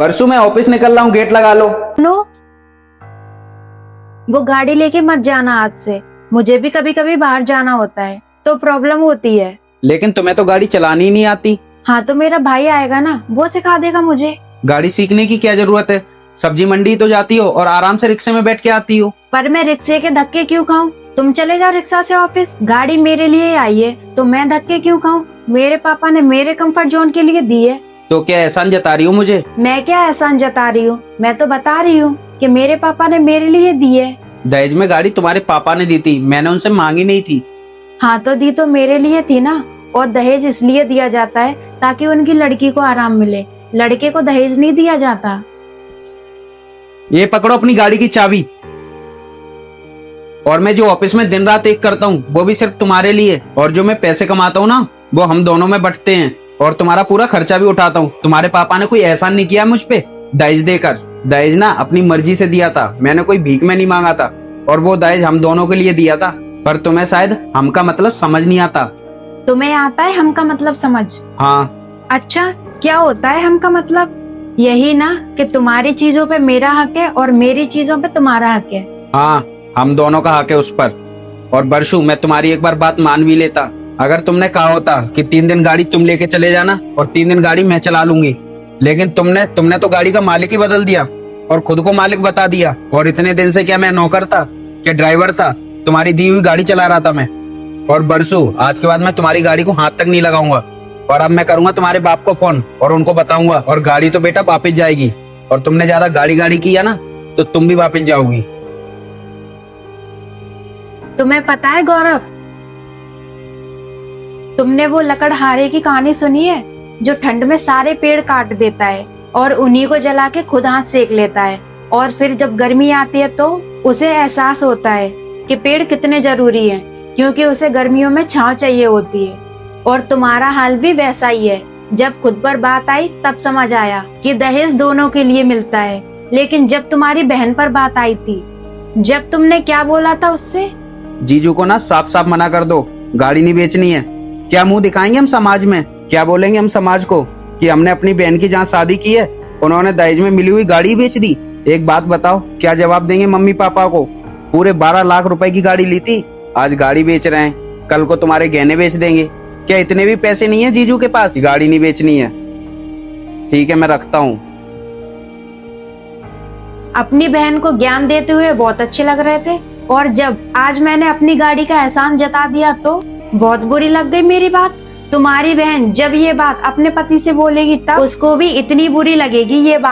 परसों मैं ऑफिस निकल रहा हूँ, गेट लगा लो। नो, वो गाड़ी लेके मत जाना आज से। मुझे भी कभी कभी बाहर जाना होता है तो प्रॉब्लम होती है। लेकिन तुम्हें तो गाड़ी चलानी ही नहीं आती। हाँ तो मेरा भाई आएगा ना, वो सिखा देगा मुझे। गाड़ी सीखने की क्या जरूरत है? सब्जी मंडी तो जाती हो और आराम से रिक्शे में बैठ के आती हो। पर मैं रिक्शे के धक्के क्यों खाऊं? तुम चले जाओ रिक्शा से ऑफिस। गाड़ी मेरे लिए आई है तो मैं धक्के क्यों खाऊं? मेरे पापा ने मेरे कंफर्ट जोन के लिए दी है। तो क्या एहसान जता रही हो मुझे? मैं क्या एहसान जता रही हूँ, मैं तो बता रही हूँ कि मेरे पापा ने मेरे लिए दी है। दहेज में गाड़ी तुम्हारे पापा ने दी थी, मैंने उनसे मांगी नहीं थी। हाँ तो दी तो मेरे लिए थी ना। और दहेज इसलिए दिया जाता है ताकि उनकी लड़की को आराम मिले, लड़के को दहेज नहीं दिया जाता। ये पकड़ो अपनी गाड़ी की चाबी। और मैं जो ऑफिस में दिन रात एक करता हूँ वो भी सिर्फ तुम्हारे लिए, और जो मैं पैसे कमाता हूँ ना वो हम दोनों में बंटते हैं, और तुम्हारा पूरा खर्चा भी उठाता हूँ। तुम्हारे पापा ने कोई एहसान नहीं किया मुझ पे दहेज देकर। दहेज ना अपनी मर्जी से दिया था, मैंने कोई भीख में नहीं मांगा था, और वो दहेज हम दोनों के लिए दिया था। पर तुम्हें शायद हम का मतलब समझ नहीं आता। तुम्हें आता है हम का मतलब समझ? हाँ। अच्छा, क्या होता है हम का मतलब? यही ना कि तुम्हारी चीजों पे मेरा हक है और मेरी चीजों पे तुम्हारा हक है। हाँ, हम दोनों का हक है उस पर। और बरशु, मैं तुम्हारी एक बार बात मान भी लेता अगर तुमने कहा होता कि 3 दिन गाड़ी तुम लेके चले जाना और 3 दिन गाड़ी मैं चला लूंगी। लेकिन तुमने तो गाड़ी का मालिक ही बदल दिया और खुद को मालिक बता दिया। और इतने दिन से क्या मैं नौकर था, क्या ड्राइवर था? तुम्हारी दी हुई गाड़ी चला रहा था मैं। और बरसू, आज के बाद मैं तुम्हारी गाड़ी को हाथ तक नहीं लगाऊंगा। और अब मैं करूंगा तुम्हारे बाप को फोन और उनको बताऊंगा, और गाड़ी तो बेटा वापस जाएगी। और तुमने ज्यादा गाड़ी किया ना तो तुम भी वापस जाओगी। तुम्हें पता है गौरव, तुमने वो लकड़हारे की कहानी सुनी है जो ठंड में सारे पेड़ काट देता है और उन्हीं को जला के खुद हाथ सेक लेता है, और फिर जब गर्मी आती है तो उसे एहसास होता है कि पेड़ कितने जरूरी हैं, क्योंकि उसे गर्मियों में छांव चाहिए होती है। और तुम्हारा हाल भी वैसा ही है। जब खुद पर बात आई तब समझ आया कि दहेज दोनों के लिए मिलता है, लेकिन जब तुम्हारी बहन पर बात आई थी, जब तुमने क्या बोला था उससे? जीजू को ना साफ साफ मना कर दो, गाड़ी नहीं बेचनी है। क्या मुंह दिखाएंगे हम समाज में? क्या बोलेंगे हम समाज को कि हमने अपनी बहन की जहाँ शादी की है उन्होंने दहेज में मिली हुई गाड़ी बेच दी? एक बात बताओ, क्या जवाब देंगे मम्मी पापा को? पूरे 12 लाख रुपए की गाड़ी ली थी, आज गाड़ी बेच रहे हैं, कल को तुम्हारे गहने बेच देंगे। क्या इतने भी पैसे नहीं है जीजू के पास? गाड़ी नहीं बेचनी है। ठीक है, मैं रखता हूँ। अपनी बहन को ज्ञान देते हुए बहुत अच्छे लग रहे थे, और जब आज मैंने अपनी गाड़ी का एहसान जता दिया तो बहुत बुरी लग गई मेरी बात। तुम्हारी बहन जब ये बात अपने पति से बोलेगी तब उसको भी इतनी बुरी लगेगी ये बात।